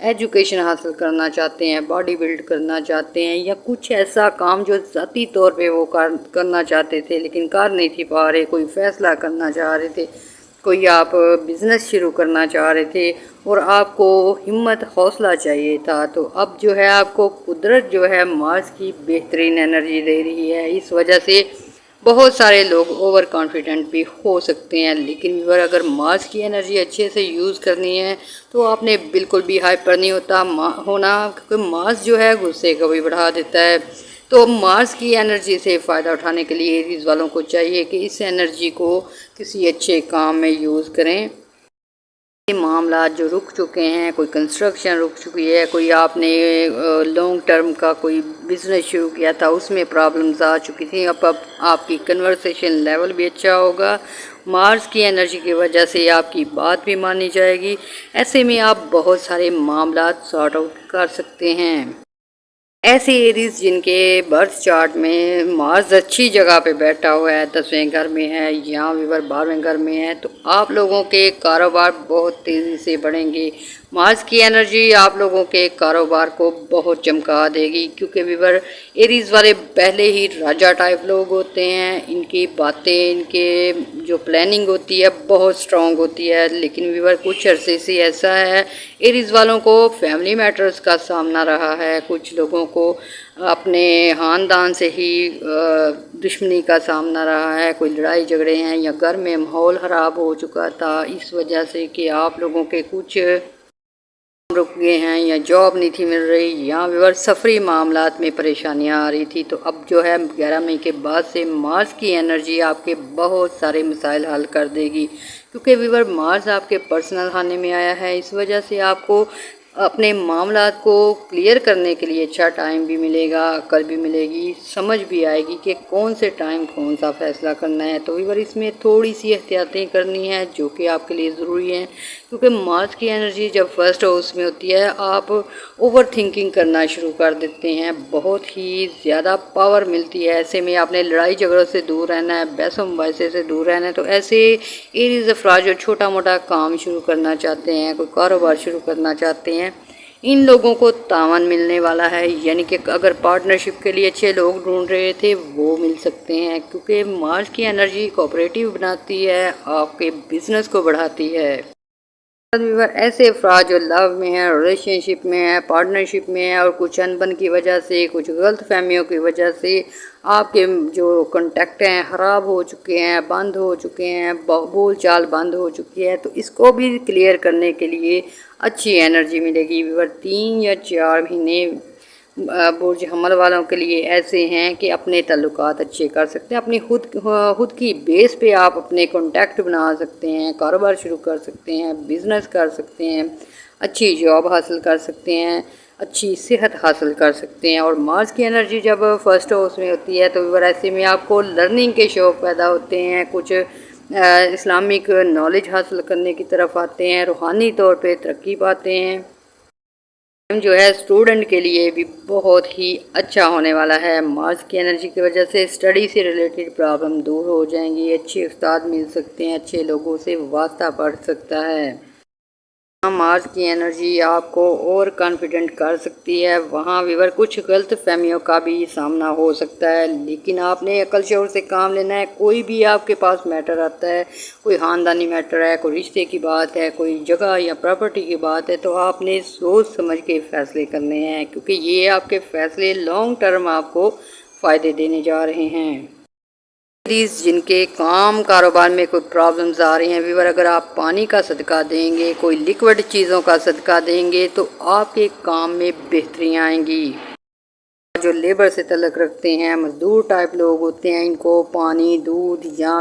Education حاصل کرنا چاہتے ہیں، باڈی بلڈ کرنا چاہتے ہیں، یا کچھ ایسا کام جو ذاتی طور پہ وہ کرنا چاہتے تھے لیکن کر نہیں تھی پا رہے، کوئی فیصلہ کرنا چاہ رہے تھے، کوئی آپ بزنس شروع کرنا چاہ رہے تھے اور آپ کو ہمت حوصلہ چاہیے تھا، تو اب جو ہے آپ کو قدرت جو ہے مارس کی بہترین انرجی دے رہی ہے۔ اس وجہ سے بہت سارے لوگ اوور کانفیڈنٹ بھی ہو سکتے ہیں، لیکن اگر مارس کی انرجی اچھے سے یوز کرنی ہے تو آپ نے بالکل بھی ہائپر نہیں ہونا، کیونکہ مارس جو ہے غصے کو بھی بڑھا دیتا ہے۔ تو مارس کی انرجی سے فائدہ اٹھانے کے لیے ایریز والوں کو چاہیے کہ اس انرجی کو کسی اچھے کام میں یوز کریں۔ یہ معاملات جو رک چکے ہیں، کوئی کنسٹرکشن رک چکی ہے، کوئی آپ نے لانگ ٹرم کا کوئی بزنس شروع کیا تھا اس میں پرابلمز آ چکی تھیں، اب آپ کی کنورسیشن لیول بھی اچھا ہوگا، مارس کی انرجی کی وجہ سے آپ کی بات بھی مانی جائے گی، ایسے میں آپ بہت سارے معاملات سارٹ آؤٹ کر سکتے ہیں۔ ایسی ایریز جن کے برتھ چارٹ میں مارس اچھی جگہ پہ بیٹھا ہوا ہے، 10ویں گھر میں ہے یا 12ویں گھر میں ہے، تو آپ لوگوں کے کاروبار بہت تیزی سے بڑھیں گے۔ مارس کی انرجی آپ لوگوں کے کاروبار کو بہت چمکا دے گی، کیونکہ ایریز والے پہلے ہی راجا ٹائپ لوگ ہوتے ہیں، ان کی باتیں، ان کے جو پلاننگ ہوتی ہے بہت سٹرونگ ہوتی ہے، لیکن کچھ عرصے سے ایسا ہے ایریز والوں کو فیملی میٹرز کا سامنا رہا ہے، کچھ لوگوں کو اپنے خاندان سے ہی دشمنی کا سامنا رہا ہے، کوئی لڑائی جھگڑے ہیں یا گھر میں ماحول خراب ہو چکا تھا اس وجہ سے کہ آپ لوگوں کے کچھ رک گئے ہیں یا جاب نہیں تھی مل رہی یا سفری معاملات میں پریشانیاں آ رہی تھی۔ تو اب جو ہے 11 مئی کے بعد سے مارس کی انرجی آپ کے بہت سارے مسائل حل کر دے گی، کیونکہ مارس آپ کے پرسنل خانے میں آیا ہے، اس وجہ سے آپ کو اپنے معاملات کو کلیئر کرنے کے لیے اچھا ٹائم بھی ملے گا، عقل بھی ملے گی، سمجھ بھی آئے گی کہ کون سے ٹائم کون سا فیصلہ کرنا ہے۔ تو اس میں تھوڑی سی احتیاطیں کرنی ہیں جو کہ آپ کے لیے ضروری ہیں، کیونکہ مارس کی انرجی جب فرسٹ ہاؤس میں ہوتی ہے آپ اوور تھنکنگ کرنا شروع کر دیتے ہیں، بہت ہی زیادہ پاور ملتی ہے، ایسے میں آپ نے لڑائی جھگڑوں سے دور رہنا ہے، بحث و مباحثے سے دور رہنا ہے۔ تو ایسے ایریز افراد جو چھوٹا موٹا کام شروع کرنا چاہتے ہیں، کوئی کاروبار شروع کرنا چاہتے ہیں، ان لوگوں کو تعاون ملنے والا ہے، یعنی کہ اگر پارٹنرشپ کے لیے اچھے لوگ ڈھونڈ رہے تھے وہ مل سکتے ہیں، کیونکہ مارس کی انرجی کوآپریٹیو بناتی ہے، آپ کے بزنس کو بڑھاتی ہے۔ ایسے افراد جو لو میں ہیں، ریلیشن شپ میں ہیں، پارٹنرشپ میں ہیں، اور کچھ انبن کی وجہ سے، کچھ غلط فہمیوں کی وجہ سے آپ کے جو کنٹیکٹ ہیں خراب ہو چکے ہیں، بند ہو چکے ہیں، بول چال بند ہو چکی ہے، تو اس کو بھی کلیئر کرنے کے لیے اچھی انرجی ملے گی۔ 3 یا 4 مہینے برج حمل والوں کے لیے ایسے ہیں کہ اپنے تعلقات اچھے کر سکتے ہیں، اپنی خود کی بیس پہ آپ اپنے کانٹیکٹ بنا سکتے ہیں، کاروبار شروع کر سکتے ہیں، بزنس کر سکتے ہیں، اچھی جاب حاصل کر سکتے ہیں، اچھی صحت حاصل کر سکتے ہیں۔ اور مارس کی انرجی جب فرسٹ ہاؤس میں ہوتی ہے تو ایسے میں آپ کو لرننگ کے شوق پیدا ہوتے ہیں، کچھ اسلامک نالج حاصل کرنے کی طرف آتے ہیں، روحانی طور پہ ترقی پاتے ہیں۔ جو ہے اسٹوڈنٹ کے لیے بھی بہت ہی اچھا ہونے والا ہے، مارس کی انرجی کی وجہ سے اسٹڈی سے ریلیٹڈ پرابلم دور ہو جائیں گی، اچھے استاد مل سکتے ہیں، اچھے لوگوں سے واسطہ پڑ سکتا ہے۔ مارس کی انرجی آپ کو اور کانفیڈنٹ کر سکتی ہے، وہاں کچھ غلط فہمیوں کا بھی سامنا ہو سکتا ہے، لیکن آپ نے عقل شعور سے کام لینا ہے۔ کوئی بھی آپ کے پاس میٹر آتا ہے، کوئی خاندانی میٹر ہے، کوئی رشتے کی بات ہے، کوئی جگہ یا پراپرٹی کی بات ہے، تو آپ نے سوچ سمجھ کے فیصلے کرنے ہیں، کیونکہ یہ آپ کے فیصلے لانگ ٹرم آپ کو فائدے دینے جا رہے ہیں۔ جن کے کاروبار میں کوئی پرابلمز آ رہی ہیں، اگر آپ پانی کا صدقہ دیں گے، کوئی لیکوڈ چیزوں کا صدقہ دیں گے تو آپ کے کام میں بہتری آئیں گی۔ جو لیبر سے تعلق رکھتے ہیں، مزدور ٹائپ لوگ ہوتے ہیں، ان کو پانی، دودھ یا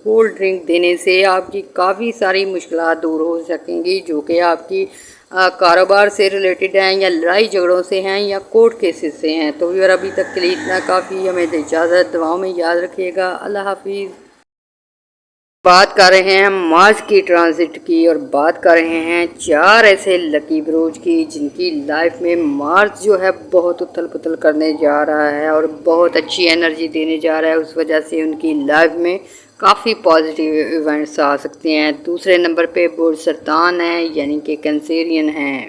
کولڈ ڈرنک دینے سے آپ کی کافی ساری مشکلات دور ہو سکیں گی، جو کہ آپ کی کاروبار سے ریلیٹڈ ہیں یا لڑائی جھگڑوں سے ہیں یا کورٹ کیسز سے ہیں۔ تو ابھی تک کے لیے اتنا کافی، ہمیں اجازت، دعاؤں میں یاد رکھیے گا، اللہ حافظ۔ بات کر رہے ہیں مارس کی ٹرانزٹ کی، اور بات کر رہے ہیں 4 ایسے لکی بروج کی جن کی لائف میں مارس جو ہے بہت اتھل پتھل کرنے جا رہا ہے اور بہت اچھی انرجی دینے جا رہا ہے، اس وجہ سے ان کی لائف میں کافی پازیٹیو ایونٹس آ سکتے ہیں۔ دوسرے نمبر پہ برج سرطان ہے، یعنی کہ کینسیرین ہیں۔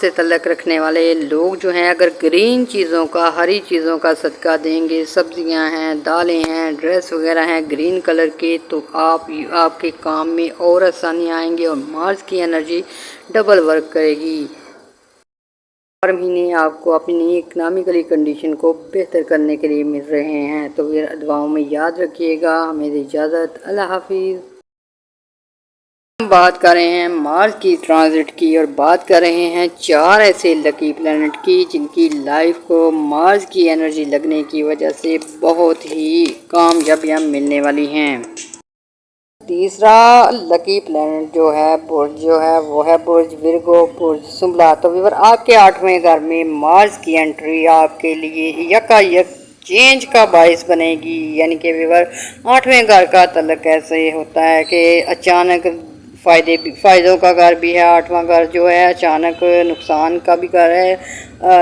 سے تعلق رکھنے والے لوگ جو ہیں اگر گرین چیزوں کا، ہری چیزوں کا صدقہ دیں گے، سبزیاں ہیں، دالیں ہیں، ڈریس وغیرہ ہیں گرین کلر کے، تو آپ کے کام میں اور آسانی آئیں گے اور مارس کی انرجی ڈبل ورک کرے گی۔ ہر مہینے آپ کو اپنی اکنامکلی کنڈیشن کو بہتر کرنے کے لیے مل رہے ہیں، تو پھر دعاؤں میں یاد رکھیے گا۔ ہمیں اجازت، اللہ حافظ۔ ہم بات کر رہے ہیں مارس کی ٹرانزٹ کی، اور بات کر رہے ہیں 4 ایسے لکی پلانٹ کی جن کی لائف کو مارس کی انرجی لگنے کی وجہ سے بہت ہی کامیابیاں ملنے والی ہیں۔ تیسرا لکی پلانٹ جو ہے وہ ہے برج ورگو، برج سنبلا۔ تو ویور آپ کے 8ویں گھر میں مارس کی انٹری آپ کے لیے یکایک چینج کا باعث بنے گی، یعنی کہ ویور 8ویں گھر کا تعلق ایسے ہوتا ہے کہ اچانک فائدوں کا گھر بھی ہے۔ 8واں گھر جو ہے اچانک نقصان کا بھی گھر ہے،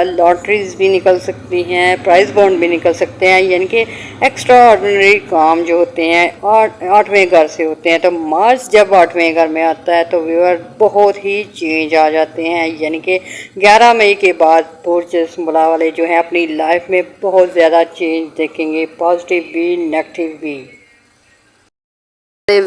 لاٹریز بھی نکل سکتی ہیں، پرائز بانڈ بھی نکل سکتے ہیں، یعنی کہ ایکسٹرا آرڈنری کام جو ہوتے ہیں 8ویں گھر سے ہوتے ہیں۔ تو مارس جب 8ویں گھر میں آتا ہے تو ویور بہت ہی چینج آ جاتے ہیں، یعنی کہ 11 مئی کے بعد برج سنبلا والے جو ہیں اپنی لائف میں بہت زیادہ چینج دیکھیں گے، پازیٹیو بھی نیگیٹو بھی۔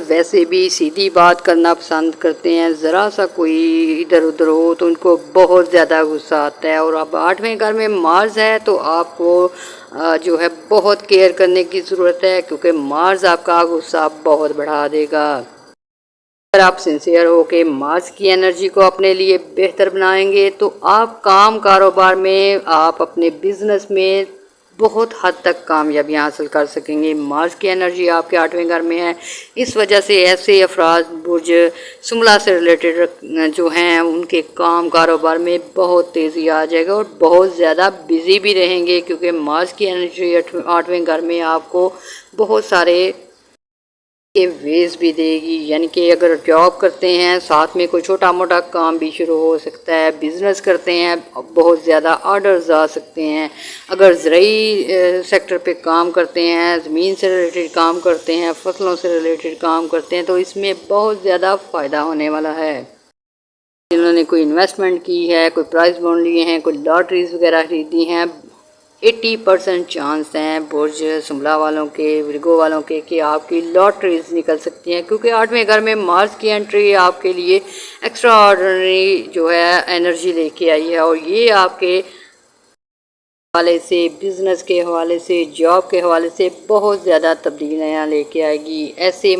ویسے بھی سیدھی بات کرنا پسند کرتے ہیں، ذرا سا کوئی ادھر ادھر ہو تو ان کو بہت زیادہ غصہ آتا ہے، اور اب 8ویں گھر میں مارس ہے تو آپ کو جو ہے بہت کیئر کرنے کی ضرورت ہے، کیونکہ مارس آپ کا غصہ بہت بڑھا دے گا۔ اگر آپ سنسیئر ہو کہ مارس کی انرجی کو اپنے لیے بہتر بنائیں گے تو آپ کاروبار میں، آپ اپنے بزنس میں بہت حد تک کامیابیاں حاصل کر سکیں گے۔ مارس کی انرجی آپ کے 8ویں گھر میں ہے، اس وجہ سے ایسے افراد برج سنبلا سے ریلیٹڈ جو ہیں ان کے کاروبار میں بہت تیزی آ جائے گا اور بہت زیادہ بزی بھی رہیں گے، کیونکہ مارس کی انرجی 8ویں گھر میں آپ کو بہت سارے ویز بھی دے گی، یعنی کہ اگر جاب کرتے ہیں ساتھ میں کوئی چھوٹا موٹا کام بھی شروع ہو سکتا ہے، بزنس کرتے ہیں بہت زیادہ آرڈرز آ سکتے ہیں، اگر زرعی سیکٹر پہ کام کرتے ہیں، زمین سے ریلیٹڈ کام کرتے ہیں، فصلوں سے ریلیٹڈ کام کرتے ہیں، تو اس میں بہت زیادہ فائدہ ہونے والا ہے۔ جنہوں نے کوئی انویسٹمنٹ کی ہے، کوئی پرائز بانڈ لیے ہیں، کوئی لاٹریز وغیرہ خریدی ہیں، 80% چانس ہیں برج سنبلا والوں کے، ورگو والوں کے، کہ آپ کی لاٹریز نکل سکتی ہیں، کیونکہ 8ویں گھر میں مارس کی انٹری آپ کے لیے ایکسٹرا آرڈنری جو ہے انرجی لے کے آئی ہے، اور یہ آپ کے حوالے سے، بزنس کے حوالے سے، جاب کے حوالے سے بہت زیادہ تبدیلیاں لے کے آئے گی۔ ایسے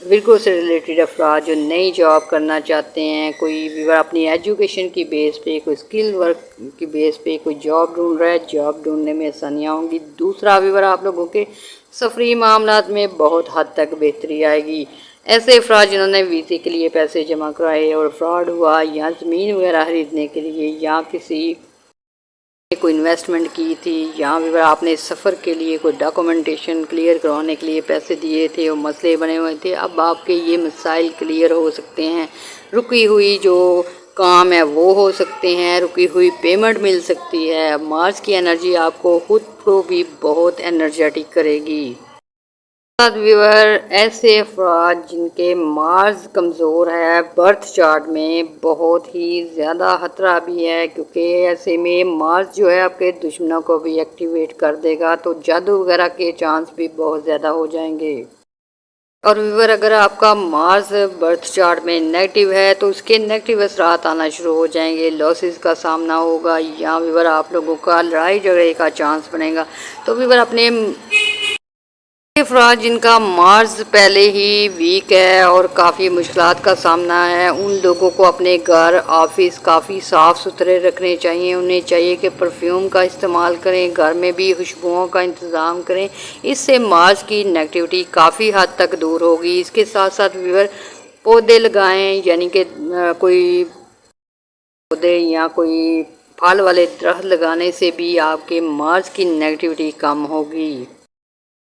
ورگو سے ریلیٹڈ افراد جو نئی جاب کرنا چاہتے ہیں، کوئی بھی اپنی ایجوکیشن کی بیس پہ، کوئی اسکل ورک کی بیس پہ کوئی جاب ڈھونڈ رہا ہے، جاب ڈھونڈنے میں آسانیاں ہوں گی۔ دوسرا بھی آپ لوگوں کے سفری معاملات میں بہت حد تک بہتری آئے گی۔ ایسے افراد جنہوں نے ویزے کے لیے پیسے جمع کرائے اور فراڈ ہوا، یا زمین وغیرہ خریدنے کے لیے، یا کسی کوئی انویسٹمنٹ کی تھی، یا بھی آپ نے سفر کے لیے کوئی ڈاکومنٹیشن کلیئر کروانے کے لیے پیسے دیے تھے اور مسئلے بنے ہوئے تھے، اب آپ کے یہ مسائل کلیئر ہو سکتے ہیں۔ رکی ہوئی جو کام ہے وہ ہو سکتے ہیں، رکی ہوئی پیمنٹ مل سکتی ہے۔ مارس کی انرجی آپ کو خود کو بھی بہت انرجیٹک کرے گی۔ ویور ایسے افراد جن کے مارس کمزور ہے برتھ چارٹ میں بہت ہی زیادہ خطرہ بھی ہے، کیونکہ ایسے میں مارس جو ہے آپ کے دشمنوں کو بھی ایکٹیویٹ کر دے گا، تو جادو وغیرہ کے چانس بھی بہت زیادہ ہو جائیں گے۔ اور ویور اگر آپ کا مارس برتھ چارٹ میں نیگیٹو ہے تو اس کے نیگیٹو اثرات آنا شروع ہو جائیں گے، لاسز کا سامنا ہوگا، یا ویور آپ لوگوں کا لڑائی جھگڑے کا چانس بنے گا۔ تو ویور اپنے افراد جن کا مارس پہلے ہی ویک ہے اور کافی مشکلات کا سامنا ہے، ان لوگوں کو اپنے گھر، آفس کافی صاف ستھرے رکھنے چاہیے۔ انہیں چاہیے کہ پرفیوم کا استعمال کریں، گھر میں بھی خوشبوؤں کا انتظام کریں، اس سے مارس کی نیگیٹیوٹی کافی حد تک دور ہوگی۔ اس کے ساتھ ساتھ ویور پودے لگائیں، یعنی کہ کوئی پودے یا کوئی پھل والے درخت لگانے سے بھی آپ کے مارس کی نیگیٹیوٹی کم ہوگی۔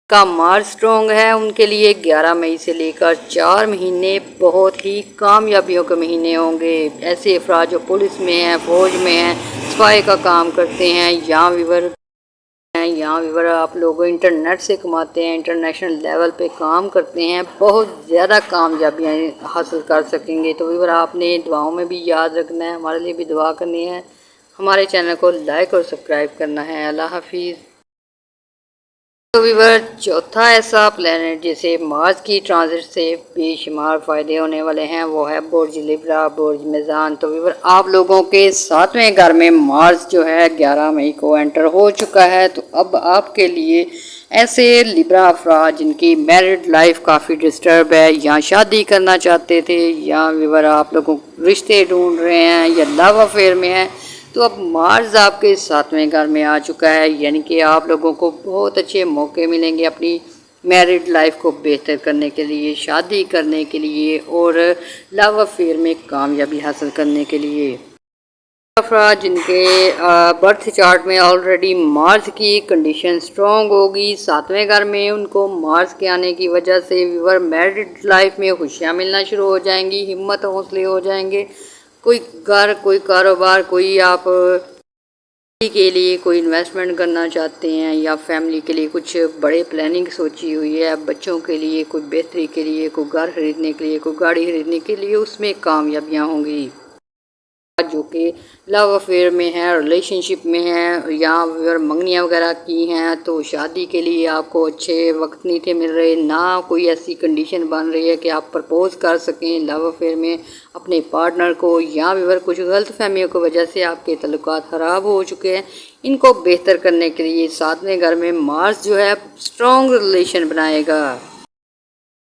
کا مارس سٹرونگ ہے ان کے لیے 11 مئی سے لے کر 4 مہینے بہت ہی کامیابیوں کے مہینے ہوں گے۔ ایسے افراد جو پولیس میں ہیں، فوج میں ہیں، صفائی کا کام کرتے ہیں، یا ویور ہیں یا ویور آپ لوگ انٹرنیٹ سے کماتے ہیں، انٹرنیشنل لیول پہ کام کرتے ہیں، بہت زیادہ کامیابیاں حاصل کر سکیں گے۔ تو ویور آپ نے دعاؤں میں بھی یاد رکھنا ہے، ہمارے لیے بھی دعا کرنی ہے، ہمارے چینل کو لائک اور سبسکرائب کرنا ہے۔ اللہ حافظ۔ تو ویور چوتھا ایسا پلینٹ جسے مارس کی ٹرانزٹ سے بے شمار فائدے ہونے والے ہیں وہ ہے برج لیبرا، برج میزان۔ تو ویور آپ لوگوں کے 7ویں گھر میں مارس جو ہے 11 مئی کو انٹر ہو چکا ہے۔ تو اب آپ کے لیے ایسے لیبرا افراد جن کی میرڈ لائف کافی ڈسٹرب ہے یا شادی کرنا چاہتے تھے یا ویور آپ لوگوں رشتے ڈھونڈ رہے ہیں یا لو افیئر میں ہیں، تو اب مارس آپ کے 7ویں گھر میں آ چکا ہے، یعنی کہ آپ لوگوں کو بہت اچھے موقع ملیں گے اپنی میرڈ لائف کو بہتر کرنے کے لیے، شادی کرنے کے لیے اور لو افیئر میں کامیابی حاصل کرنے کے لیے۔ افراد جن کے برتھ چارٹ میں آلریڈی مارس کی کنڈیشن سٹرونگ ہوگی 7ویں گھر میں، ان کو مارس کے آنے کی وجہ سے ویور میرڈ لائف میں خوشیاں ملنا شروع ہو جائیں گی، ہمت حوصلے ہو جائیں گے، کوئی گھر، کوئی کاروبار، کوئی آپ کے لیے کوئی انویسٹمنٹ کرنا چاہتے ہیں یا فیملی کے لیے کچھ بڑے پلاننگ سوچی ہوئی ہے، بچوں کے لیے کوئی بہتری کے لیے، کوئی گھر خریدنے کے لیے، کوئی گاڑی خریدنے کے لیے، اس میں کامیابیاں ہوں گی۔ جو کہ لو افیئر میں ہیں، ریلیشن شپ میں ہیں یا اگر منگنیاں وغیرہ کی ہیں تو شادی کے لیے آپ کو اچھے وقت نہیں تھے مل رہے، نہ کوئی ایسی کنڈیشن بن رہی ہے کہ آپ پرپوز کر سکیں لو افیئر میں اپنے پارٹنر کو، یا ویور کچھ غلط فہمیوں کی وجہ سے آپ کے تعلقات خراب ہو چکے ہیں۔ ان کو بہتر کرنے کے لیے 7ویں گھر میں مارس جو ہے اسٹرانگ ریلیشن بنائے گا۔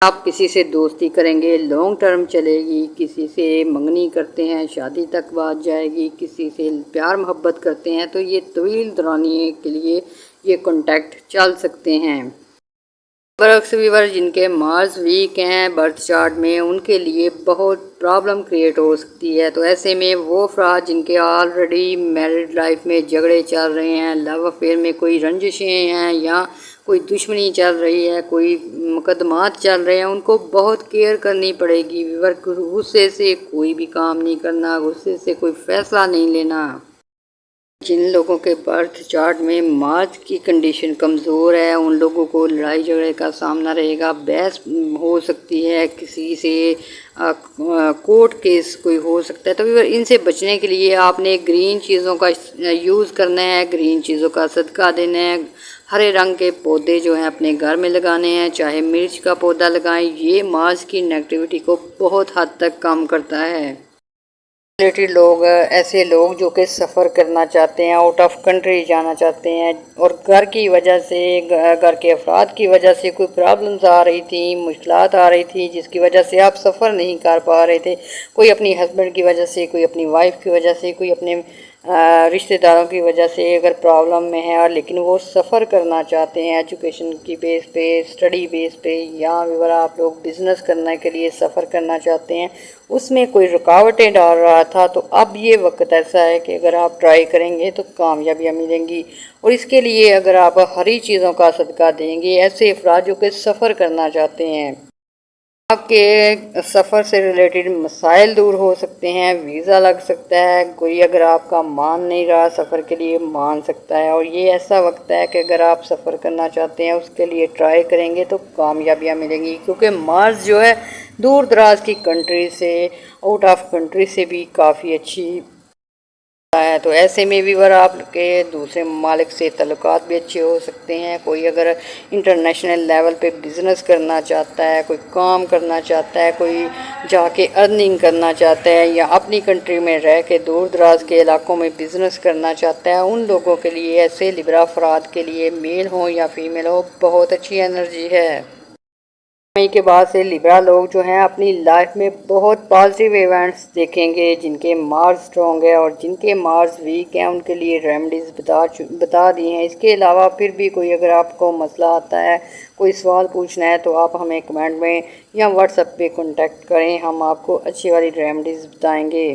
آپ کسی سے دوستی کریں گے لانگ ٹرم چلے گی، کسی سے منگنی کرتے ہیں شادی تک بات جائے گی، کسی سے پیار محبت کرتے ہیں تو یہ طویل دورانیے کے لیے یہ کانٹیکٹ چل سکتے ہیں۔ برعکس ویور جن کے مارس ویک ہیں برتھ چارٹ میں، ان کے لیے بہت پرابلم کریٹ ہو سکتی ہے۔ تو ایسے میں وہ افراد جن کے آلریڈی میرڈ لائف میں جھگڑے چل رہے ہیں، لو افیئر میں کوئی رنجشیں ہیں یا کوئی دشمنی چل رہی ہے، کوئی مقدمات چل رہے ہیں، ان کو بہت کیئر کرنی پڑے گی۔ ویور غصے سے کوئی بھی کام نہیں کرنا، غصے سے کوئی فیصلہ نہیں لینا۔ جن لوگوں کے برتھ چارٹ میں مارس کی کنڈیشن کمزور ہے ان لوگوں کو لڑائی جھگڑے کا سامنا رہے گا، بحث ہو سکتی ہے، کسی سے کورٹ کیس کوئی ہو سکتا ہے۔ تو ان سے بچنے کے لیے آپ نے گرین چیزوں کا یوز کرنا ہے، گرین چیزوں کا صدقہ دینا ہے، ہرے رنگ کے پودے جو ہیں اپنے گھر میں لگانے ہیں، چاہے مرچ کا پودا لگائیں، یہ مارس کی نیگیٹیوٹی کو بہت حد تک کم کرتا ہے۔ لوگ ایسے لوگ جو کہ سفر کرنا چاہتے ہیں، آؤٹ آف کنٹری جانا چاہتے ہیں اور گھر کی وجہ سے، گھر کے افراد کی وجہ سے کوئی پرابلمز آ رہی تھیں، مشکلات آ رہی تھی جس کی وجہ سے آپ سفر نہیں کر پا رہے تھے، کوئی اپنی ہسبینڈ کی وجہ سے، کوئی اپنی وائف کی وجہ سے، کوئی اپنے رشتہ داروں کی وجہ سے اگر پرابلم میں ہے، لیکن وہ سفر کرنا چاہتے ہیں ایجوکیشن کی بیس پہ، اسٹڈی بیس پہ، یا اگر آپ لوگ بزنس کرنے کے لیے سفر کرنا چاہتے ہیں، اس میں کوئی رکاوٹیں ڈال رہا تھا، تو اب یہ وقت ایسا ہے کہ اگر آپ ٹرائی کریں گے تو کامیابیاں ملیں گی۔ اور اس کے لیے اگر آپ ہری چیزوں کا صدقہ دیں گے، ایسے افراد جو کہ سفر کرنا چاہتے ہیں، آپ کے سفر سے ریلیٹڈ مسائل دور ہو سکتے ہیں، ویزا لگ سکتا ہے، کوئی اگر آپ کا مان نہیں رہا سفر کے لیے مان سکتا ہے، اور یہ ایسا وقت ہے کہ اگر آپ سفر کرنا چاہتے ہیں اس کے لیے ٹرائی کریں گے تو کامیابیاں ملیں گی، کیونکہ مارس جو ہے دور دراز کی کنٹری سے، آؤٹ آف کنٹری سے بھی کافی اچھی ہے۔ تو ایسے میں بھی آپ کے دوسرے ممالک سے تعلقات بھی اچھے ہو سکتے ہیں، کوئی اگر انٹرنیشنل لیول پہ بزنس کرنا چاہتا ہے، کوئی کام کرنا چاہتا ہے، کوئی جا کے ارننگ کرنا چاہتا ہے یا اپنی کنٹری میں رہ کے دور دراز کے علاقوں میں بزنس کرنا چاہتا ہے، ان لوگوں کے لیے، ایسے لیبرا افراد کے لیے، میل ہوں یا فیمیل ہو، بہت اچھی انرجی ہے۔ مئی کے بعد سے لیبرا لوگ جو ہیں اپنی لائف میں بہت پازیٹیو ایونٹس دیکھیں گے، جن کے مارس سٹرونگ ہے اور جن کے مارس ویک ہیں ان کے لیے ریمیڈیز بتا دی ہیں۔ اس کے علاوہ پھر بھی کوئی اگر آپ کو مسئلہ آتا ہے، کوئی سوال پوچھنا ہے تو آپ ہمیں کمنٹ میں یا واٹس ایپ پہ کانٹیکٹ کریں، ہم آپ کو اچھی والی ریمیڈیز بتائیں گے۔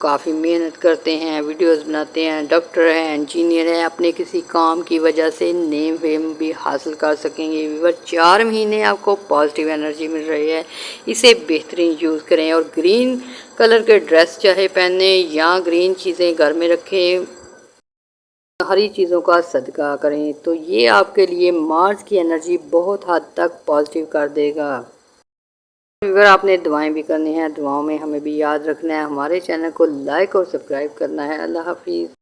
کافی محنت کرتے ہیں، ویڈیوز بناتے ہیں، ڈاکٹر ہیں، انجینئر ہیں، اپنے کسی کام کی وجہ سے نیم فیم بھی حاصل کر سکیں گے۔ ویور 4 مہینے آپ کو پازیٹیو انرجی مل رہی ہے، اسے بہترین یوز کریں اور گرین کلر کے ڈریس چاہے پہنیں یا گرین چیزیں گھر میں رکھیں، ہری چیزوں کا صدقہ کریں تو یہ آپ کے لیے مارچ کی انرجی بہت حد تک پازیٹیو کر دے گا۔ اگر آپ نے دعائیں بھی کرنی ہیں، دعاؤں میں ہمیں بھی یاد رکھنا ہے، ہمارے چینل کو لائک اور سبسکرائب کرنا ہے۔ اللہ حافظ۔